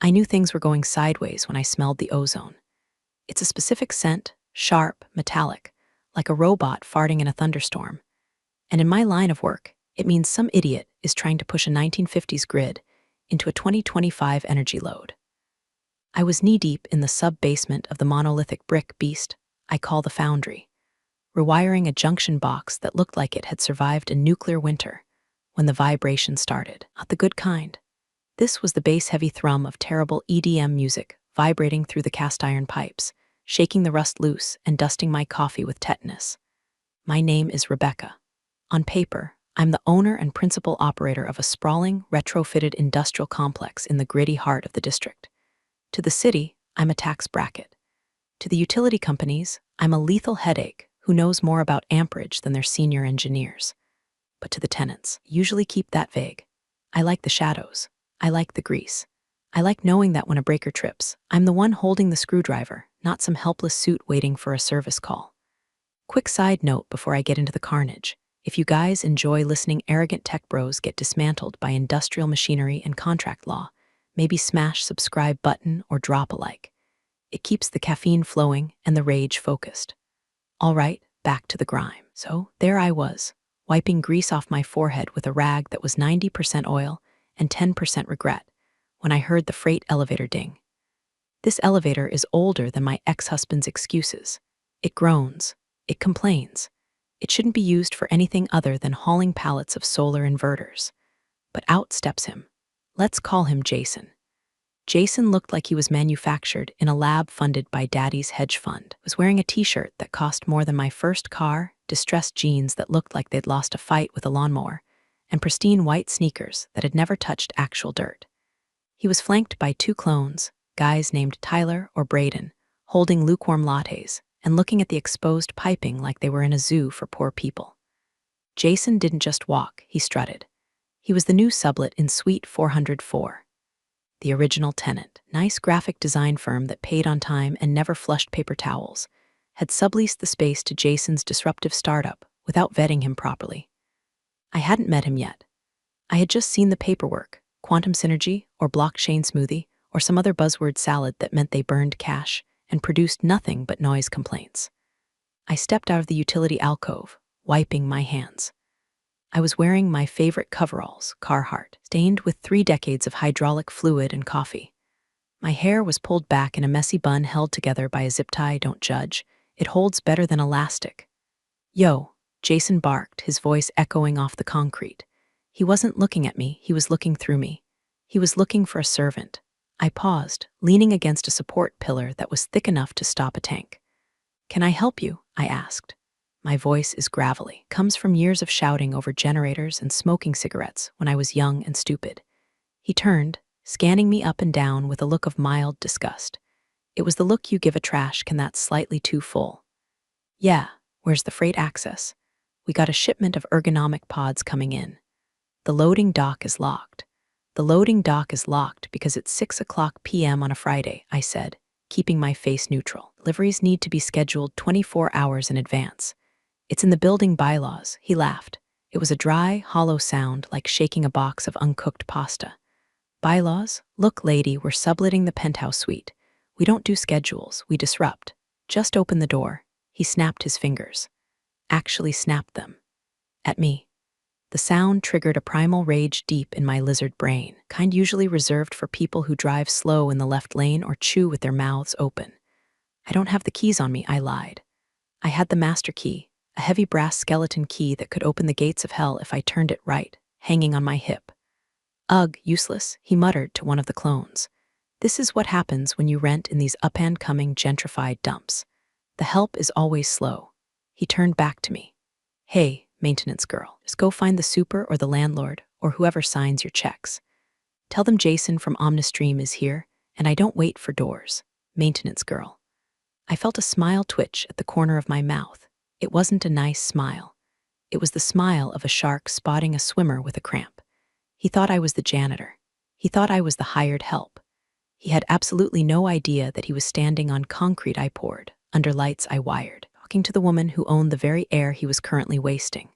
I knew things were going sideways when I smelled the ozone. It's a specific scent, sharp, metallic, like a robot farting in a thunderstorm. And in my line of work, it means some idiot is trying to push a 1950s grid into a 2025 energy load. I was knee-deep in the sub-basement of the monolithic brick beast I call the foundry, rewiring a junction box that looked like it had survived a nuclear winter when the vibration started. Not the good kind. This was the bass-heavy thrum of terrible EDM music vibrating through the cast-iron pipes, shaking the rust loose and dusting my coffee with tetanus. My name is Rebecca. On paper, I'm the owner and principal operator of a sprawling, retrofitted industrial complex in the gritty heart of the district. To the city, I'm a tax bracket. To the utility companies, I'm a lethal headache who knows more about amperage than their senior engineers. But to the tenants, usually keep that vague. I like the shadows. I like the grease. I like knowing that when a breaker trips, I'm the one holding the screwdriver, not some helpless suit waiting for a service call. Quick side note before I get into the carnage. If you guys enjoy listening arrogant tech bros get dismantled by industrial machinery and contract law, maybe smash subscribe button or drop a like. It keeps the caffeine flowing and the rage focused. All right, back to the grime. So there I was, wiping grease off my forehead with a rag that was 90% oil and 10% regret, when I heard the freight elevator ding. This elevator is older than my ex-husband's excuses. It groans. It complains. It shouldn't be used for anything other than hauling pallets of solar inverters. But out steps him. Let's call him Jason. Jason looked like he was manufactured in a lab funded by Daddy's hedge fund. Was wearing a t-shirt that cost more than my first car, distressed jeans that looked like they'd lost a fight with a lawnmower, and pristine white sneakers that had never touched actual dirt. He was flanked by two clones, guys named Tyler or Braden, holding lukewarm lattes and looking at the exposed piping like they were in a zoo for poor people. Jason didn't just walk, he strutted. He was the new sublet in Suite 404. The original tenant, nice graphic design firm that paid on time and never flushed paper towels, had subleased the space to Jason's disruptive startup without vetting him properly. I hadn't met him yet. I had just seen the paperwork, quantum synergy or blockchain smoothie or some other buzzword salad that meant they burned cash and produced nothing but noise complaints. I stepped out of the utility alcove, wiping my hands. I was wearing my favorite coveralls, Carhartt, stained with 3 decades of hydraulic fluid and coffee. My hair was pulled back in a messy bun held together by a zip tie. Don't judge. It holds better than elastic. Yo, Jason barked, his voice echoing off the concrete. He wasn't looking at me, he was looking through me. He was looking for a servant. I paused, leaning against a support pillar that was thick enough to stop a tank. Can I help you? I asked. My voice is gravelly, comes from years of shouting over generators and smoking cigarettes when I was young and stupid. He turned, scanning me up and down with a look of mild disgust. It was the look you give a trash can that's slightly too full. Yeah, where's the freight access? We got a shipment of ergonomic pods coming in. The loading dock is locked. The loading dock is locked because it's 6:00 p.m. on a Friday, I said, keeping my face neutral. Deliveries need to be scheduled 24 hours in advance. It's in the building bylaws, he laughed. It was a dry, hollow sound like shaking a box of uncooked pasta. Bylaws? Look, lady, we're subletting the penthouse suite. We don't do schedules, we disrupt. Just open the door. He snapped his fingers. Actually snapped them. At me. The sound triggered a primal rage deep in my lizard brain, kind usually reserved for people who drive slow in the left lane or chew with their mouths open. I don't have the keys on me, I lied. I had the master key, a heavy brass skeleton key that could open the gates of hell if I turned it right, hanging on my hip. Ugh, useless, he muttered to one of the clones. This is what happens when you rent in these up-and-coming gentrified dumps. The help is always slow. He turned back to me. Hey, maintenance girl, just go find the super or the landlord or whoever signs your checks. Tell them Jason from Omnistream is here, and I don't wait for doors. Maintenance girl. I felt a smile twitch at the corner of my mouth. It wasn't a nice smile. It was the smile of a shark spotting a swimmer with a cramp. He thought I was the janitor. He thought I was the hired help. He had absolutely no idea that he was standing on concrete I poured, under lights I wired, talking to the woman who owned the very air he was currently wasting.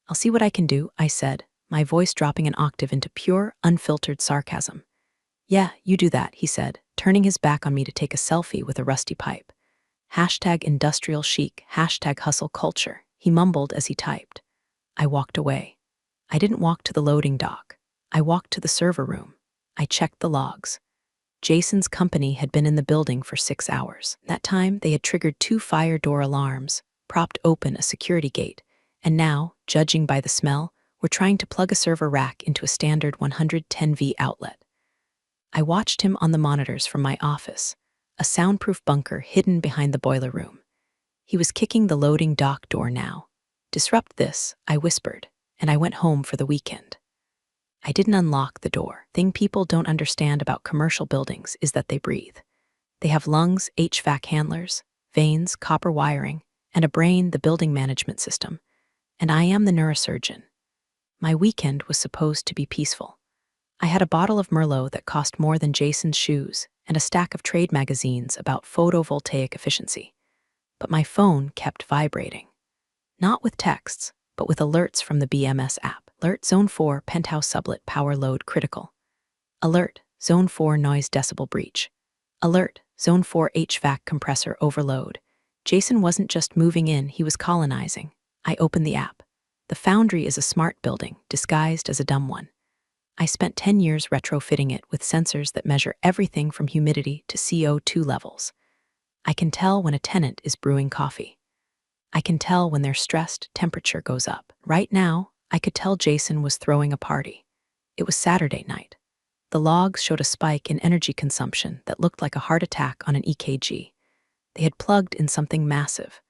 I'll see what I can do, I said, my voice dropping an octave into pure, unfiltered sarcasm. Yeah, you do that, he said, turning his back on me to take a selfie with a rusty pipe. Hashtag industrial chic, hashtag hustle culture, he mumbled as he typed. I walked away. I didn't walk to the loading dock. I walked to the server room. I checked the logs. Jason's company had been in the building for 6 hours. That time, they had triggered 2 fire door alarms, propped open a security gate, and now, judging by the smell, were trying to plug a server rack into a standard 110V outlet. I watched him on the monitors from my office, a soundproof bunker hidden behind the boiler room. He was kicking the loading dock door now. Disrupt this, I whispered, and I went home for the weekend. I didn't unlock the door. Thing people don't understand about commercial buildings is that they breathe. They have lungs, HVAC handlers, veins, copper wiring, and a brain, the building management system. And I am the neurosurgeon. My weekend was supposed to be peaceful. I had a bottle of Merlot that cost more than Jason's shoes and a stack of trade magazines about photovoltaic efficiency. But my phone kept vibrating. Not with texts, but with alerts from the BMS app. Alert Zone 4 Penthouse Sublet Power Load Critical. Alert Zone 4 Noise Decibel Breach. Alert Zone 4 HVAC Compressor Overload. Jason wasn't just moving in, he was colonizing. I opened the app. The Foundry is a smart building, disguised as a dumb one. I spent 10 years retrofitting it with sensors that measure everything from humidity to CO2 levels. I can tell when a tenant is brewing coffee. I can tell when their stressed temperature goes up. Right now, I could tell Jason was throwing a party. It was Saturday night. The logs showed a spike in energy consumption that looked like a heart attack on an EKG. They had plugged in something massive,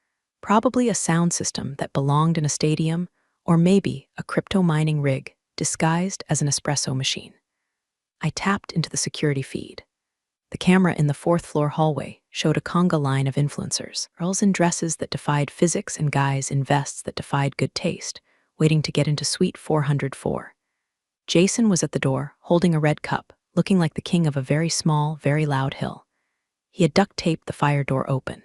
probably a sound system that belonged in a stadium, or maybe a crypto mining rig disguised as an espresso machine. I tapped into the security feed. The camera in the 4th floor hallway showed a conga line of influencers, girls in dresses that defied physics and guys in vests that defied good taste, waiting to get into suite 404. Jason was at the door, holding a red cup, looking like the king of a very small, very loud hill. He had duct-taped the fire door open.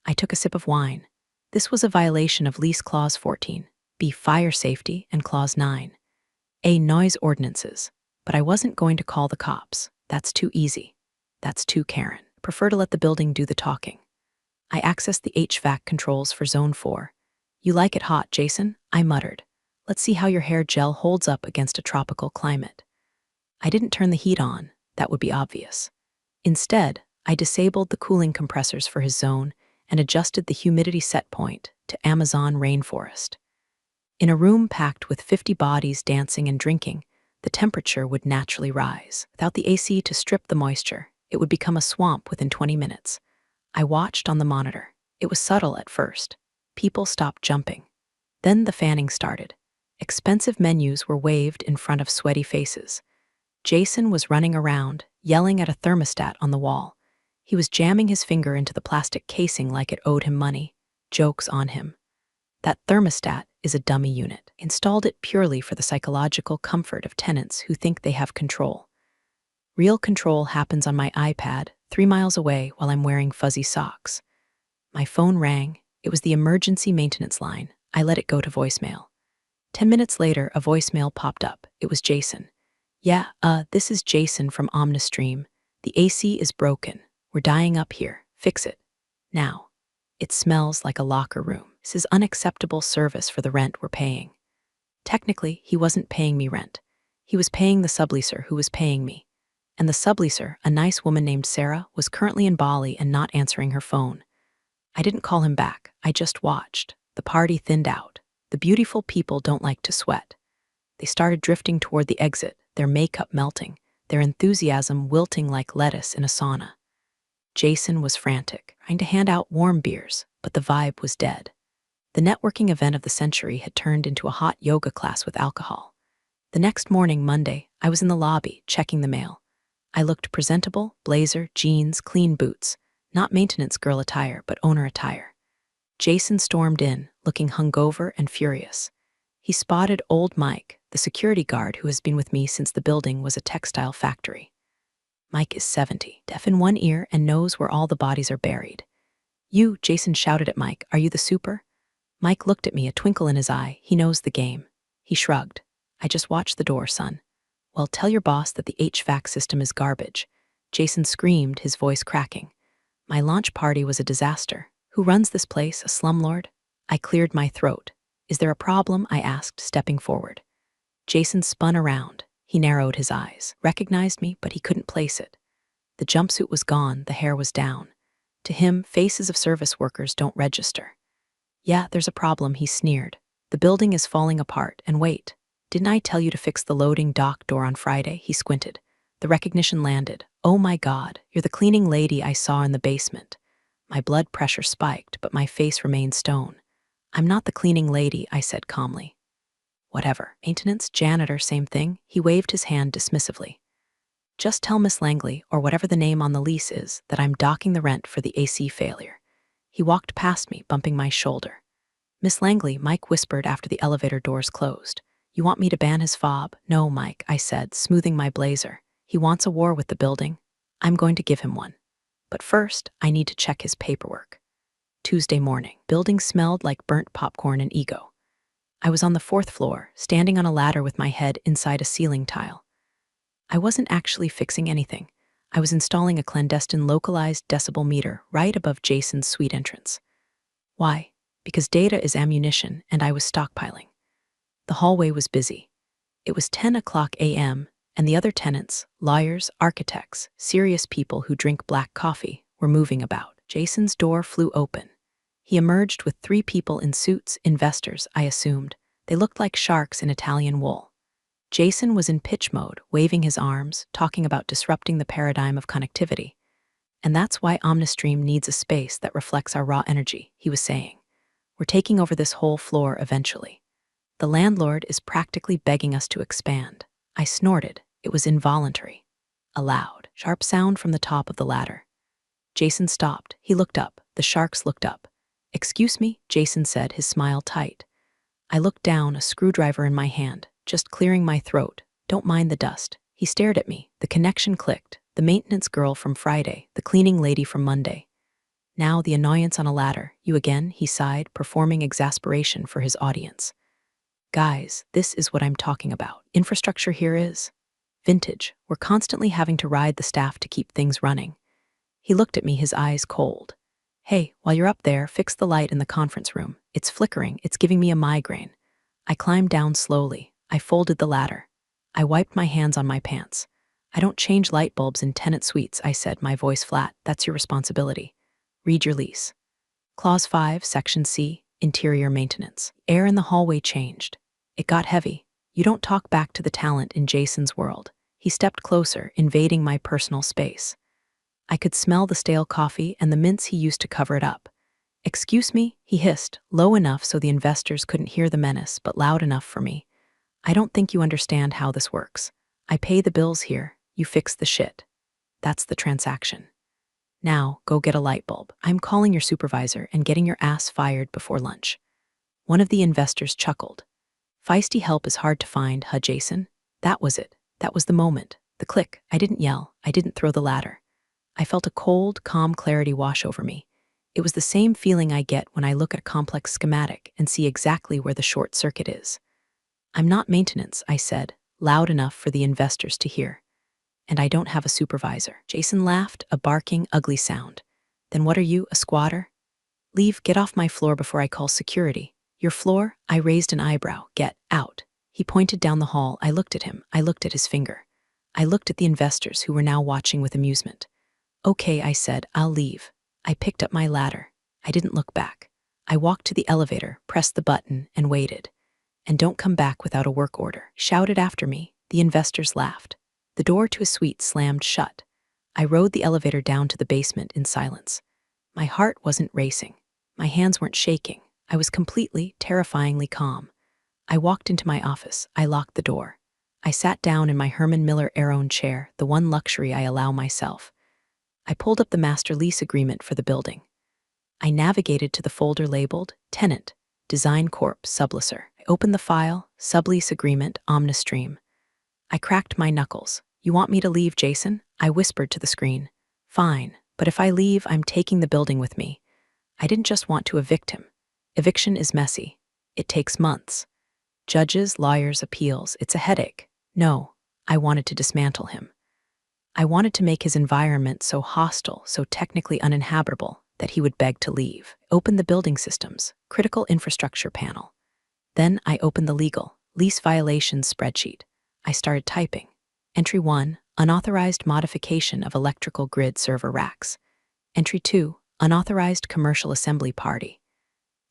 I took a sip of wine. This was a violation of Lease Clause 14, B. Fire Safety, and Clause 9, A. Noise Ordinances. But I wasn't going to call the cops. That's too easy. That's too Karen. Prefer to let the building do the talking. I accessed the HVAC controls for Zone 4. You like it hot, Jason? I muttered. Let's see how your hair gel holds up against a tropical climate. I didn't turn the heat on. That would be obvious. Instead, I disabled the cooling compressors for his zone and adjusted the humidity set point to Amazon rainforest. In a room packed with 50 bodies dancing and drinking, the temperature would naturally rise. Without the AC to strip the moisture, it would become a swamp within 20 minutes. I watched on the monitor. It was subtle at first. People stopped jumping. Then the fanning started. Expensive menus were waved in front of sweaty faces. Jason was running around, yelling at a thermostat on the wall. He was jamming his finger into the plastic casing like it owed him money. Joke's on him. That thermostat is a dummy unit. Installed it purely for the psychological comfort of tenants who think they have control. Real control happens on my iPad, 3 miles away while I'm wearing fuzzy socks. My phone rang. It was the emergency maintenance line. I let it go to voicemail. 10 minutes later, a voicemail popped up. It was Jason. Yeah, this is Jason from Omnistream. The AC is broken. We're dying up here. Fix it. Now. It smells like a locker room. This is unacceptable service for the rent we're paying. Technically, he wasn't paying me rent. He was paying the subleaser who was paying me. And the subleaser, a nice woman named Sarah, was currently in Bali and not answering her phone. I didn't call him back. I just watched. The party thinned out. The beautiful people don't like to sweat. They started drifting toward the exit, their makeup melting, their enthusiasm wilting like lettuce in a sauna. Jason was frantic, trying to hand out warm beers, but the vibe was dead. The networking event of the century had turned into a hot yoga class with alcohol. The next morning, Monday, I was in the lobby, checking the mail. I looked presentable, blazer, jeans, clean boots, not maintenance girl attire, but owner attire. Jason stormed in, looking hungover and furious. He spotted old Mike, the security guard who has been with me since the building was a textile factory. Mike is 70, deaf in one ear and knows where all the bodies are buried. You, Jason shouted at Mike, are you the super? Mike looked at me, a twinkle in his eye. He knows the game. He shrugged. I just watched the door, son. Well, tell your boss that the HVAC system is garbage. Jason screamed, his voice cracking. My launch party was a disaster. Who runs this place, a slumlord? I cleared my throat. Is there a problem? I asked, stepping forward. Jason spun around. He narrowed his eyes, recognized me, but he couldn't place it. The jumpsuit was gone, the hair was down. To him, faces of service workers don't register. Yeah, there's a problem, he sneered. The building is falling apart, and wait. Didn't I tell you to fix the loading dock door on Friday? He squinted. The recognition landed. Oh my God, you're the cleaning lady I saw in the basement. My blood pressure spiked, but my face remained stone. I'm not the cleaning lady, I said calmly. Whatever. Maintenance, janitor, same thing. He waved his hand dismissively. Just tell Miss Langley, or whatever the name on the lease is, that I'm docking the rent for the AC failure. He walked past me, bumping my shoulder. Miss Langley, Mike whispered after the elevator doors closed. You want me to ban his fob? No, Mike, I said, smoothing my blazer. He wants a war with the building. I'm going to give him one. But first, I need to check his paperwork. Tuesday morning. Building smelled like burnt popcorn and ego. I was on the 4th floor, standing on a ladder with my head inside a ceiling tile. I wasn't actually fixing anything. I was installing a clandestine localized decibel meter right above Jason's suite entrance. Why? Because data is ammunition, and I was stockpiling. The hallway was busy. It was 10 a.m., and the other tenants, lawyers, architects, serious people who drink black coffee, were moving about. Jason's door flew open. He emerged with 3 people in suits, investors, I assumed. They looked like sharks in Italian wool. Jason was in pitch mode, waving his arms, talking about disrupting the paradigm of connectivity. And that's why Omnistream needs a space that reflects our raw energy, he was saying. We're taking over this whole floor eventually. The landlord is practically begging us to expand. I snorted. It was involuntary. A loud, sharp sound from the top of the ladder. Jason stopped. He looked up. The sharks looked up. Excuse me, Jason said, his smile tight. I looked down, a screwdriver in my hand, just clearing my throat. Don't mind the dust. He stared at me. The connection clicked. The maintenance girl from Friday, the cleaning lady from Monday. Now the annoyance on a ladder. You again, he sighed, performing exasperation for his audience. Guys, this is what I'm talking about. Infrastructure here is vintage. We're constantly having to ride the staff to keep things running. He looked at me, his eyes cold. Hey, while you're up there, fix the light in the conference room. It's flickering. It's giving me a migraine. I climbed down slowly. I folded the ladder. I wiped my hands on my pants. I don't change light bulbs in tenant suites, I said, my voice flat. That's your responsibility. Read your lease. Clause 5, Section C, Interior Maintenance. Air in the hallway changed. It got heavy. You don't talk back to the talent in Jason's world. He stepped closer, invading my personal space. I could smell the stale coffee and the mints he used to cover it up. Excuse me, he hissed, low enough so the investors couldn't hear the menace, but loud enough for me. I don't think you understand how this works. I pay the bills here, you fix the shit. That's the transaction. Now, go get a light bulb. I'm calling your supervisor and getting your ass fired before lunch. One of the investors chuckled. Feisty help is hard to find, huh, Jason? That was it. That was the moment. The click. I didn't yell. I didn't throw the ladder. I felt a cold, calm clarity wash over me. It was the same feeling I get when I look at a complex schematic and see exactly where the short circuit is. I'm not maintenance, I said, loud enough for the investors to hear. And I don't have a supervisor. Jason laughed, a barking, ugly sound. Then what are you, a squatter? Leave, get off my floor before I call security. Your floor? I raised an eyebrow. Get out. He pointed down the hall. I looked at him. I looked at his finger. I looked at the investors who were now watching with amusement. Okay, I said, I'll leave. I picked up my ladder. I didn't look back. I walked to the elevator, pressed the button, and waited. And don't come back without a work order. Shouted after me. The investors laughed. The door to his suite slammed shut. I rode the elevator down to the basement in silence. My heart wasn't racing. My hands weren't shaking. I was completely, terrifyingly calm. I walked into my office. I locked the door. I sat down in my Herman Miller Aeron chair, the one luxury I allow myself. I pulled up the master lease agreement for the building. I navigated to the folder labeled Tenant, Design Corp. Subleaser. I opened the file, Sublease Agreement, Omnistream. I cracked my knuckles. You want me to leave, Jason? I whispered to the screen. Fine, but if I leave, I'm taking the building with me. I didn't just want to evict him. Eviction is messy. It takes months. Judges, lawyers, appeals. It's a headache. No, I wanted to dismantle him. I wanted to make his environment so hostile, so technically uninhabitable, that he would beg to leave. Open the building systems, critical infrastructure panel. Then I opened the legal, lease violations spreadsheet. I started typing. Entry 1, unauthorized modification of electrical grid server racks. Entry 2, unauthorized commercial assembly party.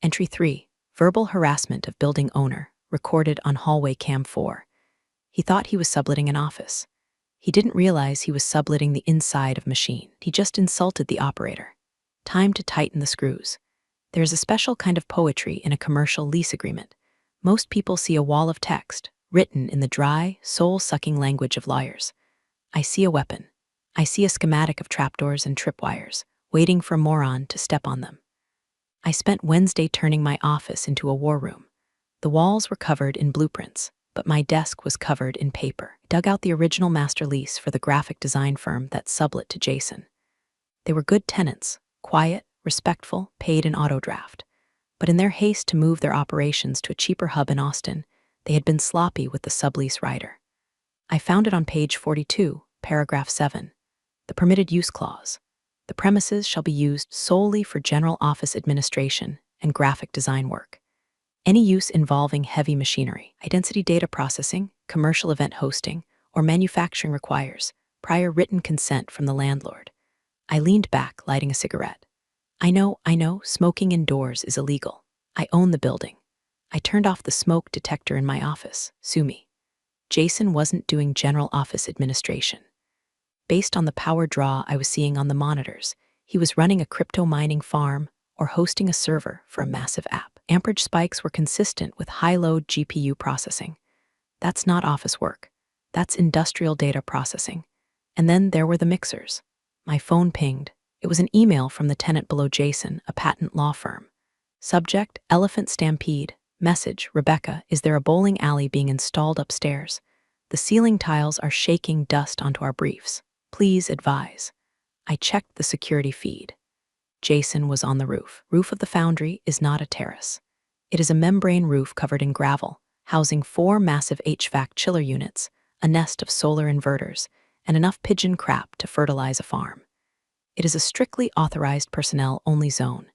Entry 3, verbal harassment of building owner, recorded on hallway cam 4. He thought he was subletting an office. He didn't realize he was subletting the inside of machine. He just insulted the operator. Time to tighten the screws. There's a special kind of poetry in a commercial lease agreement. Most people see a wall of text, written in the dry, soul-sucking language of lawyers. I see a weapon. I see a schematic of trapdoors and tripwires, waiting for a moron to step on them. I spent Wednesday turning my office into a war room. The walls were covered in blueprints, but my desk was covered in paper. I dug out the original master lease for the graphic design firm that sublet to Jason. They were good tenants, quiet, respectful, paid in autodraft. But in their haste to move their operations to a cheaper hub in Austin, they had been sloppy with the sublease rider. I found it on page 42, paragraph 7, the permitted use clause. The premises shall be used solely for general office administration and graphic design work. Any use involving heavy machinery, high-density data processing, commercial event hosting, or manufacturing requires prior written consent from the landlord. I leaned back, lighting a cigarette. I know, smoking indoors is illegal. I own the building. I turned off the smoke detector in my office. Sue me. Jason wasn't doing general office administration. Based on the power draw I was seeing on the monitors, he was running a crypto mining farm or hosting a server for a massive app. Amperage spikes were consistent with high-load GPU processing. That's not office work. That's industrial data processing. And then there were the mixers. My phone pinged. It was an email from the tenant below Jason, a patent law firm. Subject, Elephant Stampede. Message, Rebecca, is there a bowling alley being installed upstairs? The ceiling tiles are shaking dust onto our briefs. Please advise. I checked the security feed. Jason was on the roof. Roof of the foundry is not a terrace. It is a membrane roof covered in gravel, housing 4 massive HVAC chiller units, a nest of solar inverters, and enough pigeon crap to fertilize a farm. It is a strictly authorized personnel-only zone.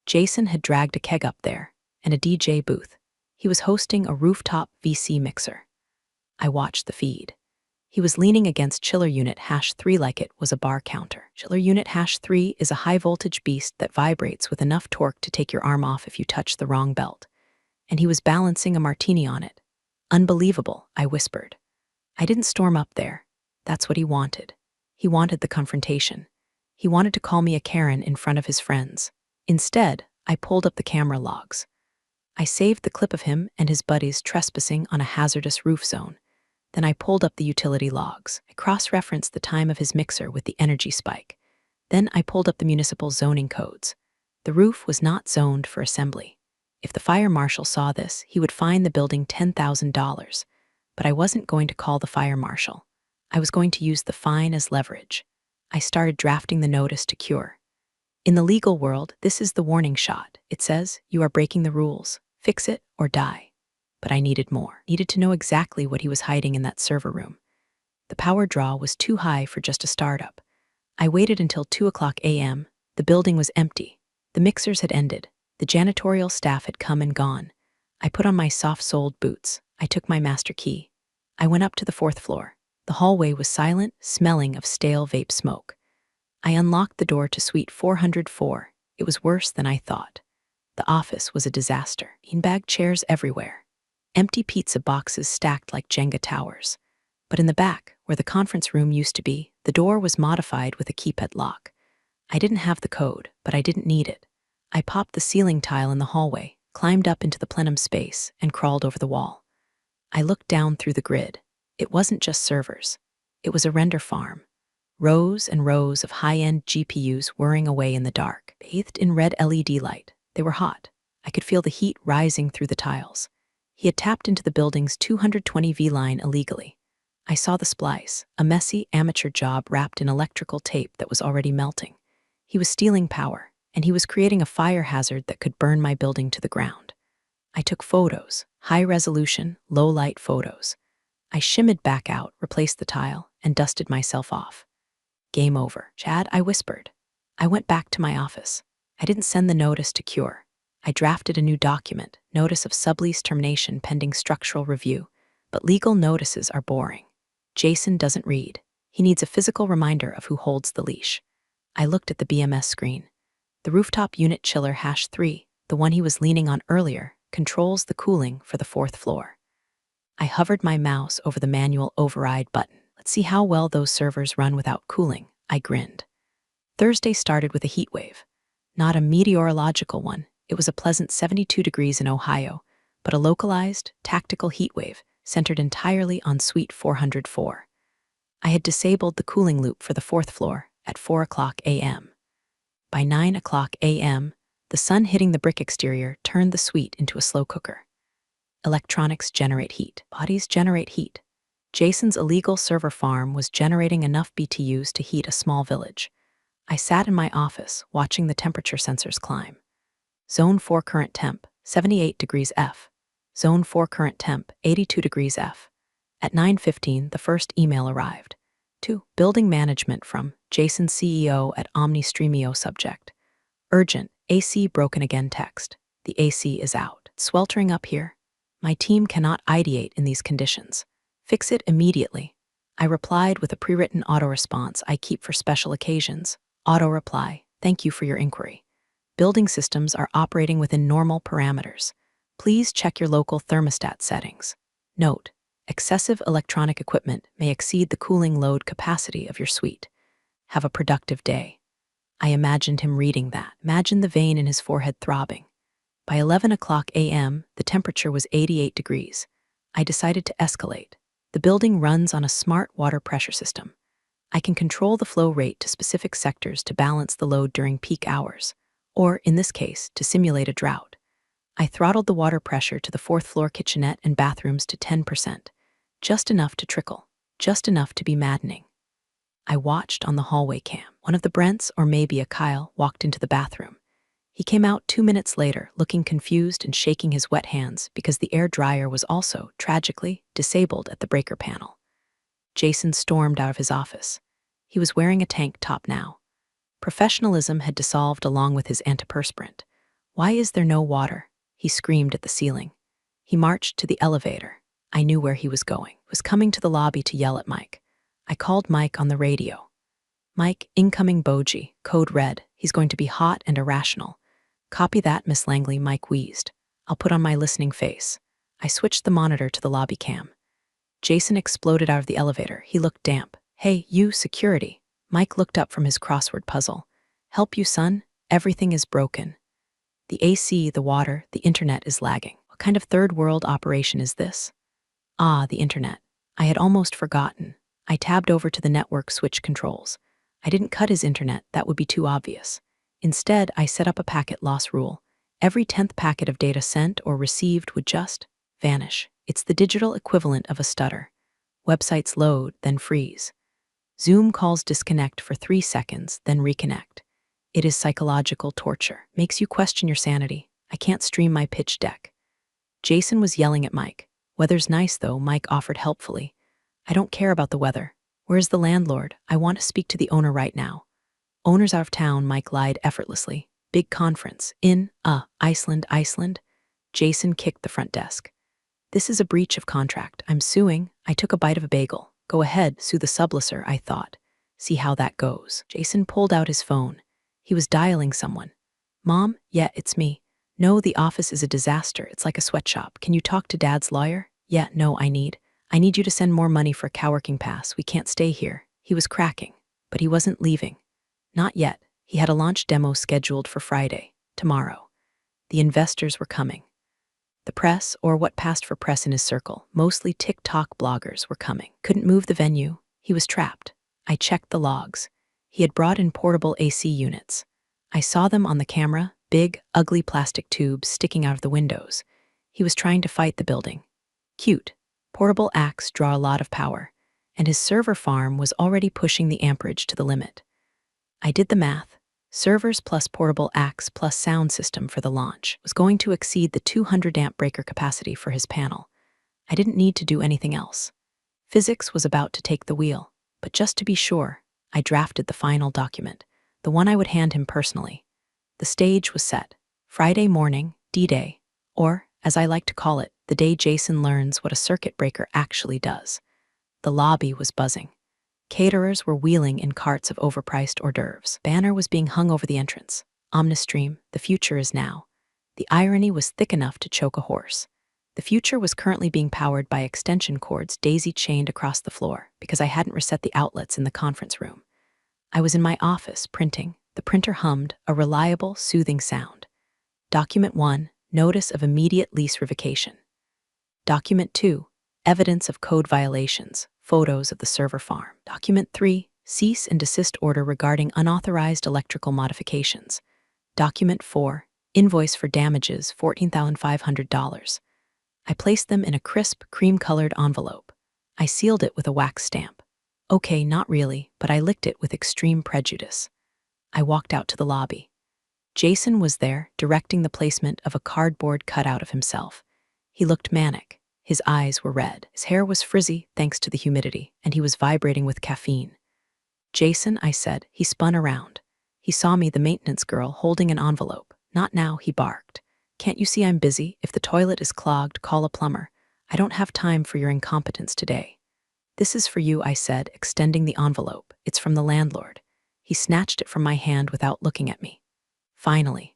Jason had dragged a keg up there, and a DJ booth. He was hosting a rooftop VC mixer. I watched the feed. He was leaning against chiller unit #3 like it was a bar counter. Chiller unit #3 is a high-voltage beast that vibrates with enough torque to take your arm off if you touch the wrong belt. And he was balancing a martini on it. Unbelievable, I whispered. I didn't storm up there. That's what he wanted. He wanted the confrontation. He wanted to call me a Karen in front of his friends. Instead, I pulled up the camera logs. I saved the clip of him and his buddies trespassing on a hazardous roof zone. Then I pulled up the utility logs. I cross-referenced the time of his mixer with the energy spike. Then I pulled up the municipal zoning codes. The roof was not zoned for assembly. If the fire marshal saw this, he would fine the building $10,000. But I wasn't going to call the fire marshal. I was going to use the fine as leverage. I started drafting the notice to cure. In the legal world, this is the warning shot. It says, you are breaking the rules. Fix it or die. But I needed more. Needed to know exactly what he was hiding in that server room. The power draw was too high for just a startup. I waited until 2:00 a.m. The building was empty. The mixers had ended. The janitorial staff had come and gone. I put on my soft-soled boots. I took my master key. I went up to the 4th floor. The hallway was silent, smelling of stale vape smoke. I unlocked the door to suite 404. It was worse than I thought. The office was a disaster. Beanbag chairs everywhere. Empty pizza boxes stacked like Jenga towers. But in the back, where the conference room used to be, the door was modified with a keypad lock. I didn't have the code, but I didn't need it. I popped the ceiling tile in the hallway, climbed up into the plenum space, and crawled over the wall. I looked down through the grid. It wasn't just servers. It was a render farm. Rows and rows of high-end GPUs whirring away in the dark, bathed in red LED light. They were hot. I could feel the heat rising through the tiles. He had tapped into the building's 220V line illegally. I saw the splice, a messy amateur job wrapped in electrical tape that was already melting. He was stealing power, and he was creating a fire hazard that could burn my building to the ground. I took photos, high-resolution, low-light photos. I shimmied back out, replaced the tile, and dusted myself off. Game over. Chad, I whispered. I went back to my office. I didn't send the notice to cure. I drafted a new document, notice of sublease termination pending structural review, but legal notices are boring. Jason doesn't read. He needs a physical reminder of who holds the leash. I looked at the BMS screen. The rooftop unit chiller #3, the one he was leaning on earlier, controls the cooling for the 4th floor. I hovered my mouse over the manual override button. Let's see how well those servers run without cooling, I grinned. Thursday started with a heat wave. Not a meteorological one. It was a pleasant 72 degrees in Ohio, but a localized, tactical heat wave centered entirely on Suite 404. I had disabled the cooling loop for the 4th floor at 4:00 a.m. By 9:00 a.m., the sun hitting the brick exterior turned the suite into a slow cooker. Electronics generate heat. Bodies generate heat. Jason's illegal server farm was generating enough BTUs to heat a small village. I sat in my office, watching the temperature sensors climb. Zone 4 current temp, 78 degrees F. Zone 4 current temp, 82 degrees F. At 9:15, the first email arrived. To Building Management from Jason CEO at OmniStreamio subject. Urgent, AC broken again text. The AC is out. It's sweltering up here. My team cannot ideate in these conditions. Fix it immediately. I replied with a pre-written auto-response I keep for special occasions. Auto-reply, thank you for your inquiry. Building systems are operating within normal parameters. Please check your local thermostat settings. Note, excessive electronic equipment may exceed the cooling load capacity of your suite. Have a productive day. I imagined him reading that. Imagine the vein in his forehead throbbing. By 11:00 a.m., the temperature was 88 degrees. I decided to escalate. The building runs on a smart water pressure system. I can control the flow rate to specific sectors to balance the load during peak hours, or, in this case, to simulate a drought. I throttled the water pressure to the 4th floor kitchenette and bathrooms to 10%, just enough to trickle, just enough to be maddening. I watched on the hallway cam. One of the Brents, or maybe a Kyle, walked into the bathroom. He came out 2 minutes later, looking confused and shaking his wet hands because the air dryer was also, tragically, disabled at the breaker panel. Jason stormed out of his office. He was wearing a tank top now. Professionalism had dissolved along with his antiperspirant. Why is there no water? He screamed at the ceiling. He marched to the elevator. I knew where he was going. He was coming to the lobby to yell at Mike. I called Mike on the radio. Mike, incoming Boji, code red. He's going to be hot and irrational. Copy that, Miss Langley, Mike wheezed. I'll put on my listening face. I switched the monitor to the lobby cam. Jason exploded out of the elevator. He looked damp. Hey, you, security. Mike looked up from his crossword puzzle. Help you, son? Everything is broken. The AC, the water, the internet is lagging. What kind of third world operation is this? Ah, the internet. I had almost forgotten. I tabbed over to the network switch controls. I didn't cut his internet, that would be too obvious. Instead, I set up a packet loss rule. Every 10th packet of data sent or received would just vanish. It's the digital equivalent of a stutter. Websites load, then freeze. Zoom calls disconnect for 3 seconds, then reconnect. It is psychological torture. Makes you question your sanity. I can't stream my pitch deck. Jason was yelling at Mike. Weather's nice, though, Mike offered helpfully. I don't care about the weather. Where's the landlord? I want to speak to the owner right now. Owner's out of town, Mike lied effortlessly. Big conference. In, Iceland. Jason kicked the front desk. This is a breach of contract. I'm suing. I took a bite of a bagel. Go ahead, sue the subleaser, I thought. See how that goes. Jason pulled out his phone. He was dialing someone. Mom? Yeah, it's me. No, the office is a disaster. It's like a sweatshop. Can you talk to Dad's lawyer? Yeah, no, I need you to send more money for a coworking pass. We can't stay here. He was cracking, but he wasn't leaving. Not yet. He had a launch demo scheduled for Friday, tomorrow. The investors were coming. The press, or what passed for press in his circle, mostly TikTok bloggers, were coming. Couldn't move the venue. He was trapped. I checked the logs. He had brought in portable AC units. I saw them on the camera, big, ugly plastic tubes sticking out of the windows. He was trying to fight the building. Cute. Portable ACs draw a lot of power, and his server farm was already pushing the amperage to the limit. I did the math. Servers plus portable ACs plus sound system for the launch was going to exceed the 200 amp breaker capacity for his panel. I didn't need to do anything else. Physics was about to take the wheel, but just to be sure, I drafted the final document, the one I would hand him personally. The stage was set. Friday morning, D-Day, or, as I like to call it, the day Jason learns what a circuit breaker actually does. The lobby was buzzing. Caterers were wheeling in carts of overpriced hors d'oeuvres. Banner was being hung over the entrance. Omnistream, the future is now. The irony was thick enough to choke a horse. The future was currently being powered by extension cords daisy-chained across the floor because I hadn't reset the outlets in the conference room. I was in my office, printing. The printer hummed, a reliable, soothing sound. Document 1, Notice of Immediate Lease Revocation. Document 2, Evidence of Code Violations, Photos of the Server Farm. Document 3, Cease and Desist Order Regarding Unauthorized Electrical Modifications. Document 4, Invoice for Damages, $14,500. I placed them in a crisp, cream-colored envelope. I sealed it with a wax stamp. Okay, not really, but I licked it with extreme prejudice. I walked out to the lobby. Jason was there, directing the placement of a cardboard cutout of himself. He looked manic. His eyes were red. His hair was frizzy, thanks to the humidity, and he was vibrating with caffeine. Jason, I said. He spun around. He saw me, the maintenance girl, holding an envelope. Not now, he barked. Can't you see I'm busy? If the toilet is clogged, call a plumber. I don't have time for your incompetence today. This is for you, I said, extending the envelope. It's from the landlord. He snatched it from my hand without looking at me. Finally,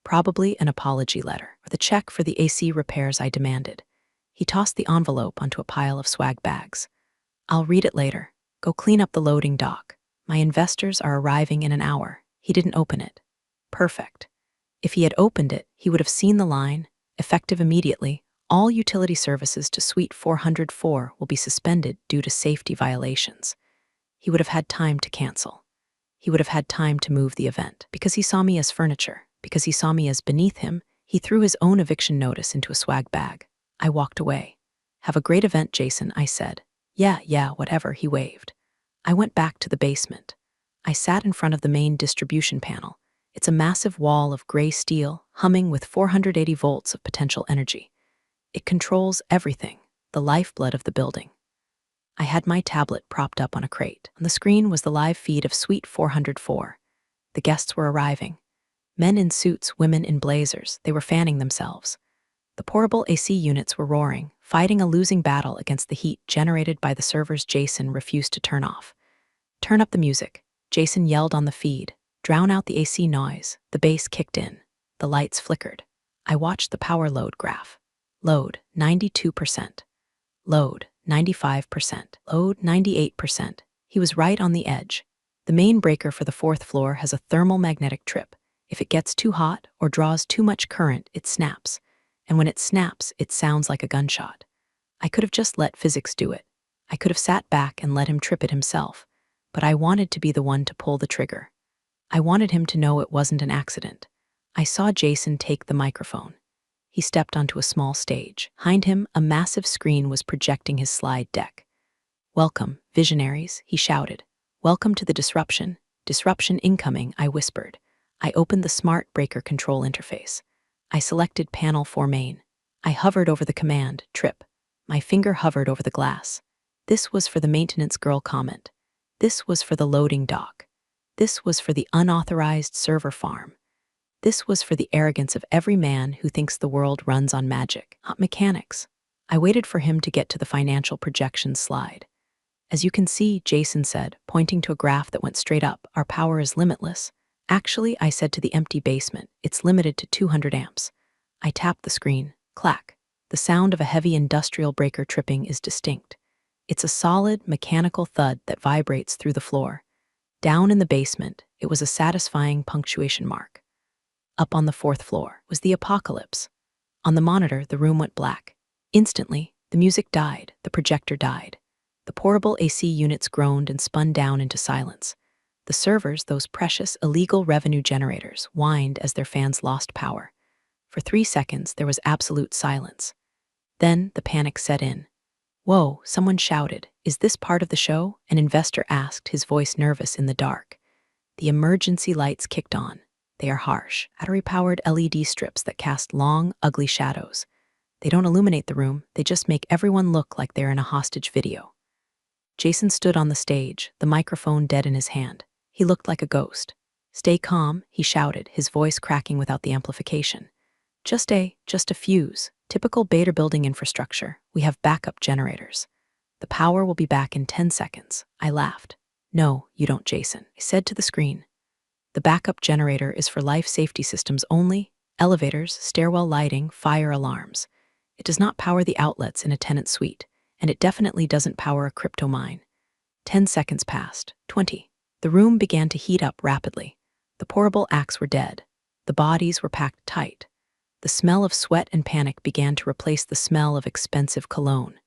probably an apology letter, or the check for the AC repairs I demanded. He tossed the envelope onto a pile of swag bags. I'll read it later. Go clean up the loading dock. My investors are arriving in an hour. He didn't open it. Perfect. If he had opened it, he would have seen the line, effective immediately. All utility services to Suite 404 will be suspended due to safety violations. He would have had time to cancel. He would have had time to move the event. Because he saw me as furniture, because he saw me as beneath him, he threw his own eviction notice into a swag bag. I walked away. Have a great event, Jason, I said. Yeah, whatever, he waved. I went back to the basement. I sat in front of the main distribution panel. It's a massive wall of gray steel, humming with 480 volts of potential energy. It controls everything, the lifeblood of the building. I had my tablet propped up on a crate. On the screen was the live feed of Suite 404. The guests were arriving. Men in suits, women in blazers. They were fanning themselves. The portable AC units were roaring, fighting a losing battle against the heat generated by the servers Jason refused to turn off. Turn up the music, Jason yelled on the feed. Drown out the AC noise. The bass kicked in. The lights flickered. I watched the power load graph. Load, 92%. Load, 95%. Load, 98%. He was right on the edge. The main breaker for the 4th floor has a thermal magnetic trip. If it gets too hot or draws too much current, it snaps. And when it snaps, it sounds like a gunshot. I could have just let physics do it. I could have sat back and let him trip it himself. But I wanted to be the one to pull the trigger. I wanted him to know it wasn't an accident. I saw Jason take the microphone. He stepped onto a small stage. Behind him, a massive screen was projecting his slide deck. Welcome, visionaries, he shouted. Welcome to the disruption. Disruption incoming, I whispered. I opened the smart breaker control interface. I selected panel 4 main. I hovered over the command, trip. My finger hovered over the glass. This was for the maintenance girl comment. This was for the loading dock. This was for the unauthorized server farm. This was for the arrogance of every man who thinks the world runs on magic, not mechanics. I waited for him to get to the financial projections slide. As you can see, Jason said, pointing to a graph that went straight up, our power is limitless. Actually, I said to the empty basement, it's limited to 200 amps. I tapped the screen. Clack. The sound of a heavy industrial breaker tripping is distinct. It's a solid, mechanical thud that vibrates through the floor. Down in the basement, it was a satisfying punctuation mark. Up on the 4th floor was the apocalypse. On the monitor, the room went black. Instantly, the music died, the projector died. The portable AC units groaned and spun down into silence. The servers, those precious, illegal revenue generators, whined as their fans lost power. For 3 seconds, there was absolute silence. Then the panic set in. Whoa, someone shouted. Is this part of the show? An investor asked, his voice nervous in the dark. The emergency lights kicked on. They are harsh, battery-powered LED strips that cast long, ugly shadows. They don't illuminate the room, they just make everyone look like they're in a hostage video. Jason stood on the stage, the microphone dead in his hand. He looked like a ghost. "Stay calm," he shouted, his voice cracking without the amplification. Just a fuse. Typical beta building infrastructure. We have backup generators. The power will be back in 10 seconds. I laughed. "No, you don't, Jason," I said to the screen. "The backup generator is for life safety systems only, elevators, stairwell lighting, fire alarms. It does not power the outlets in a tenant suite, and it definitely doesn't power a crypto mine." 10 seconds passed. 20. The room began to heat up rapidly. The pourable acts were dead. The bodies were packed tight. The smell of sweat and panic began to replace the smell of expensive cologne.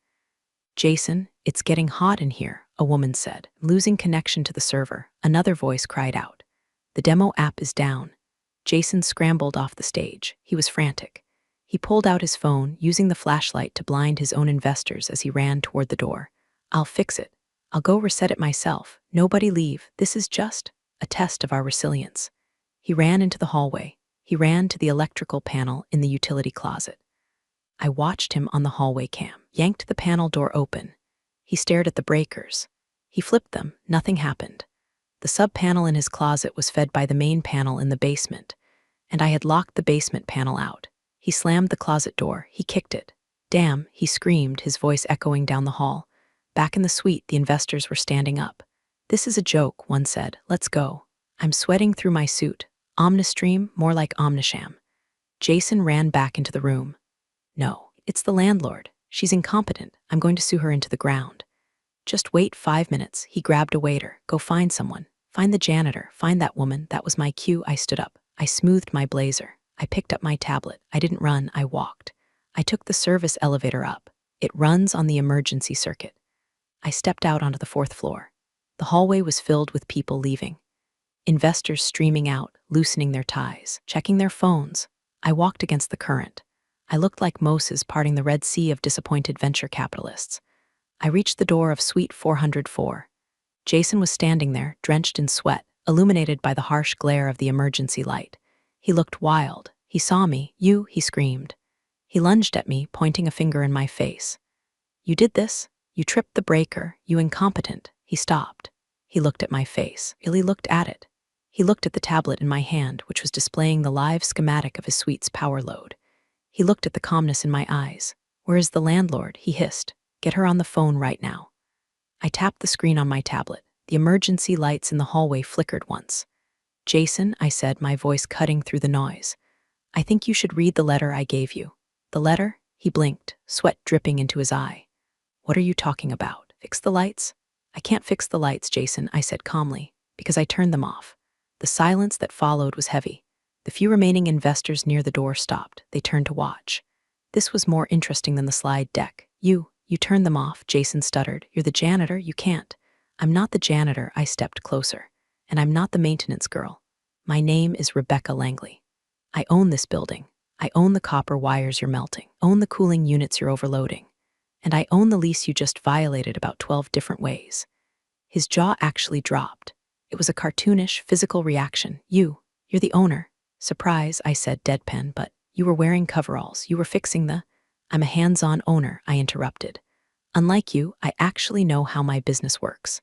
"Jason, it's getting hot in here," a woman said. Losing connection to the server, another voice cried out. "The demo app is down." Jason scrambled off the stage. He was frantic. He pulled out his phone, using the flashlight to blind his own investors as he ran toward the door. "I'll fix it. I'll go reset it myself. Nobody leave. This is just a test of our resilience." He ran into the hallway. He ran to the electrical panel in the utility closet. I watched him on the hallway cam, yanked the panel door open. He stared at the breakers. He flipped them. Nothing happened. The sub-panel in his closet was fed by the main panel in the basement, and I had locked the basement panel out. He slammed the closet door. He kicked it. "Damn," he screamed, his voice echoing down the hall. Back in the suite, the investors were standing up. "This is a joke," one said. "Let's go." I'm sweating through my suit. Omnistream, more like Omnisham. Jason ran back into the room. "No, it's the landlord. She's incompetent. I'm going to sue her into the ground." "Just wait 5 minutes." He grabbed a waiter. "Go find someone. Find the janitor. Find that woman." That was my cue. I stood up. I smoothed my blazer. I picked up my tablet. I didn't run. I walked. I took the service elevator up. It runs on the emergency circuit. I stepped out onto the 4th floor. The hallway was filled with people leaving. Investors streaming out, loosening their ties, checking their phones. I walked against the current. I looked like Moses parting the Red Sea of disappointed venture capitalists. I reached the door of Suite 404. Jason was standing there, drenched in sweat, illuminated by the harsh glare of the emergency light. He looked wild. He saw me. "You," he screamed. He lunged at me, pointing a finger in my face. "You did this? You tripped the breaker, you incompetent." He stopped. He looked at my face. Really looked at it. He looked at the tablet in my hand, which was displaying the live schematic of his suite's power load. He looked at the calmness in my eyes. "Where is the landlord?" he hissed. "Get her on the phone right now." I tapped the screen on my tablet. The emergency lights in the hallway flickered once. "Jason," I said, my voice cutting through the noise. "I think you should read the letter I gave you." "The letter?" He blinked, sweat dripping into his eye. "What are you talking about? Fix the lights?" "I can't fix the lights, Jason," I said calmly, "because I turned them off." The silence that followed was heavy. The few remaining investors near the door stopped. They turned to watch. This was more interesting than the slide deck. You turned them off," Jason stuttered. "You're the janitor, you can't." "I'm not the janitor," I stepped closer. "And I'm not the maintenance girl. My name is Rebecca Langley. I own this building. I own the copper wires you're melting, own the cooling units you're overloading, and I own the lease you just violated about 12 different ways." His jaw actually dropped. It was a cartoonish, physical reaction. You're the owner." "Surprise," I said deadpan, "but you were wearing coveralls. You were fixing the—" "I'm a hands-on owner," I interrupted. "Unlike you, I actually know how my business works."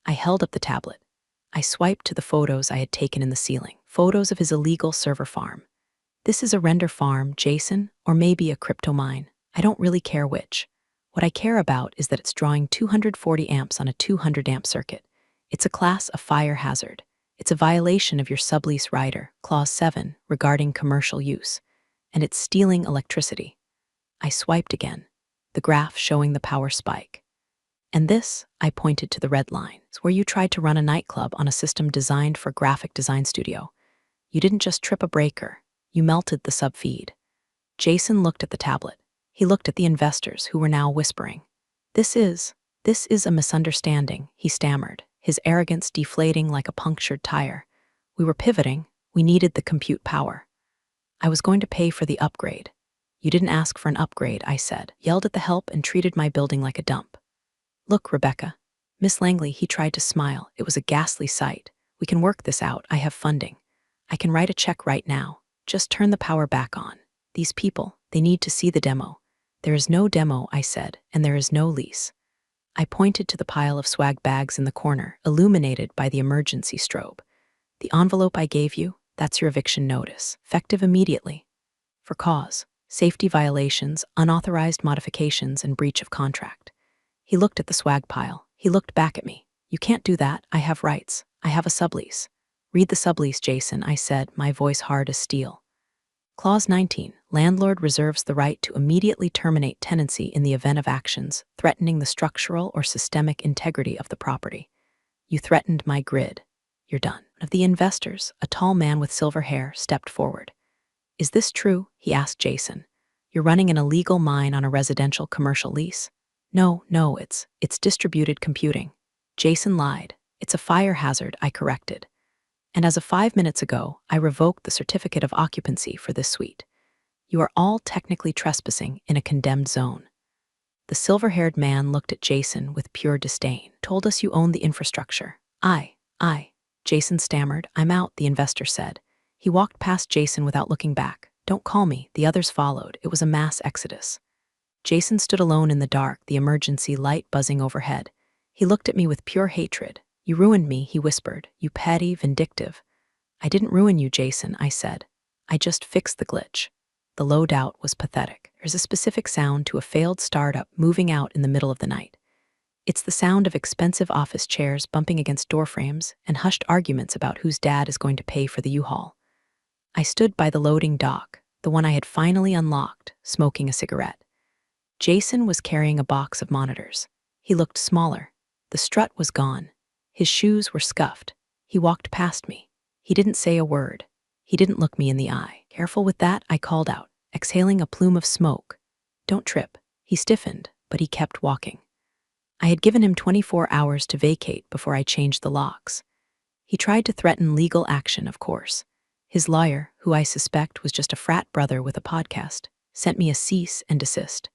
I held up the tablet. I swiped to the photos I had taken in the ceiling, photos of his illegal server farm. "This is a render farm, Jason, or maybe a crypto mine. I don't really care which. What I care about is that it's drawing 240 amps on a 200 amp circuit. It's a class of fire hazard. It's a violation of your sublease rider, Clause 7, regarding commercial use. And it's stealing electricity." I swiped again, the graph showing the power spike. "And this," I pointed to the red line, "is where you tried to run a nightclub on a system designed for a graphic design studio. You didn't just trip a breaker, you melted the subfeed." Jason looked at the tablet. He looked at the investors, who were now whispering. This is a misunderstanding," he stammered, his arrogance deflating like a punctured tire. "We were pivoting. We needed the compute power. I was going to pay for the upgrade." "You didn't ask for an upgrade," I said, yelled at the help, and treated my building like a dump. "Look, Rebecca." Miss Langley, he tried to smile. It was a ghastly sight. "We can work this out. I have funding. I can write a check right now. Just turn the power back on. These people, they need to see the demo." "There is no demo," I said, "and there is no lease." I pointed to the pile of swag bags in the corner, illuminated by the emergency strobe. The envelope I gave you, that's your eviction notice, effective immediately. For cause, safety violations, unauthorized modifications, and breach of contract. He looked at the swag pile. He looked back at me. You can't do that. I have rights. I have a sublease. Read the sublease, Jason, I said, my voice hard as steel. Clause 19. Landlord reserves the right to immediately terminate tenancy in the event of actions threatening the structural or systemic integrity of the property. You threatened my grid. You're done. One of the investors, a tall man with silver hair, stepped forward. Is this true? He asked Jason. You're running an illegal mine on a residential commercial lease? No, it's distributed computing. Jason lied. It's a fire hazard, I corrected. And as of 5 minutes ago, I revoked the certificate of occupancy for this suite. You are all technically trespassing in a condemned zone. The silver-haired man looked at Jason with pure disdain. Told us you own the infrastructure. I. Jason stammered. I'm out, the investor said. He walked past Jason without looking back. Don't call me. The others followed. It was a mass exodus. Jason stood alone in the dark, the emergency light buzzing overhead. He looked at me with pure hatred. You ruined me, he whispered. You petty, vindictive. I didn't ruin you, Jason, I said. I just fixed the glitch. The low doubt was pathetic. There's a specific sound to a failed startup moving out in the middle of the night. It's the sound of expensive office chairs bumping against doorframes and hushed arguments about whose dad is going to pay for the U-Haul. I stood by the loading dock, the one I had finally unlocked, smoking a cigarette. Jason was carrying a box of monitors. He looked smaller. The strut was gone. His shoes were scuffed. He walked past me. He didn't say a word. He didn't look me in the eye. Careful with that, I called out, exhaling a plume of smoke. Don't trip. He stiffened, but he kept walking. I had given him 24 hours to vacate before I changed the locks. He tried to threaten legal action, of course. His lawyer, who I suspect was just a frat brother with a podcast, sent me a cease and desist.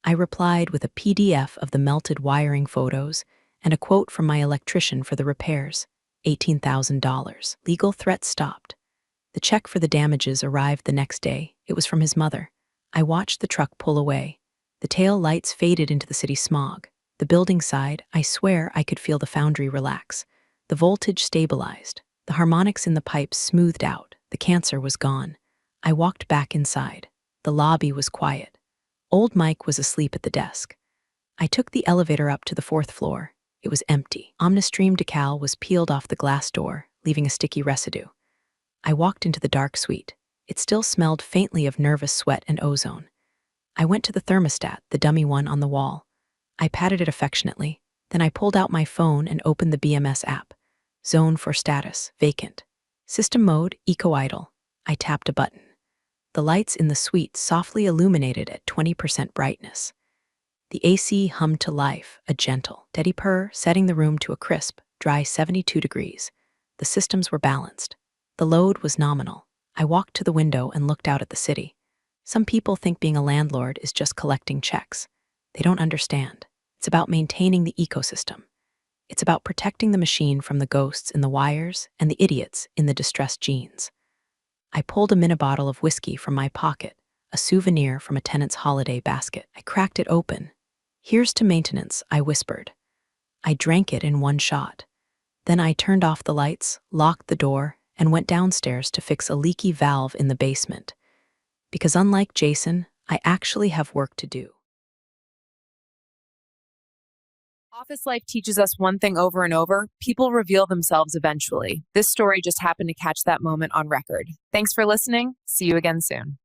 I replied with a PDF of the melted wiring photos and a quote from my electrician for the repairs, $18,000. Legal threats stopped. The check for the damages arrived the next day. It was from his mother. I watched the truck pull away. The tail lights faded into the city smog. The building side, I swear I could feel the foundry relax. The voltage stabilized. The harmonics in the pipes smoothed out. The cancer was gone. I walked back inside. The lobby was quiet. Old Mike was asleep at the desk. I took the elevator up to the 4th floor. It was empty. Omnistream decal was peeled off the glass door, leaving a sticky residue. I walked into the dark suite. It still smelled faintly of nervous sweat and ozone. I went to the thermostat, the dummy one on the wall. I patted it affectionately. Then I pulled out my phone and opened the BMS app. Zone for status, vacant. System mode, eco-idle. I tapped a button. The lights in the suite softly illuminated at 20% brightness. The AC hummed to life, a gentle, steady purr, setting the room to a crisp, dry 72 degrees. The systems were balanced. The load was nominal. I walked to the window and looked out at the city. Some people think being a landlord is just collecting checks. They don't understand. It's about maintaining the ecosystem. It's about protecting the machine from the ghosts in the wires and the idiots in the distressed jeans. I pulled a mini bottle of whiskey from my pocket, a souvenir from a tenant's holiday basket. I cracked it open. Here's to maintenance, I whispered. I drank it in one shot. Then I turned off the lights, locked the door, and went downstairs to fix a leaky valve in the basement. Because unlike Jason, I actually have work to do. Office life teaches us one thing over and over: people reveal themselves eventually. This story just happened to catch that moment on record. Thanks for listening. See you again soon.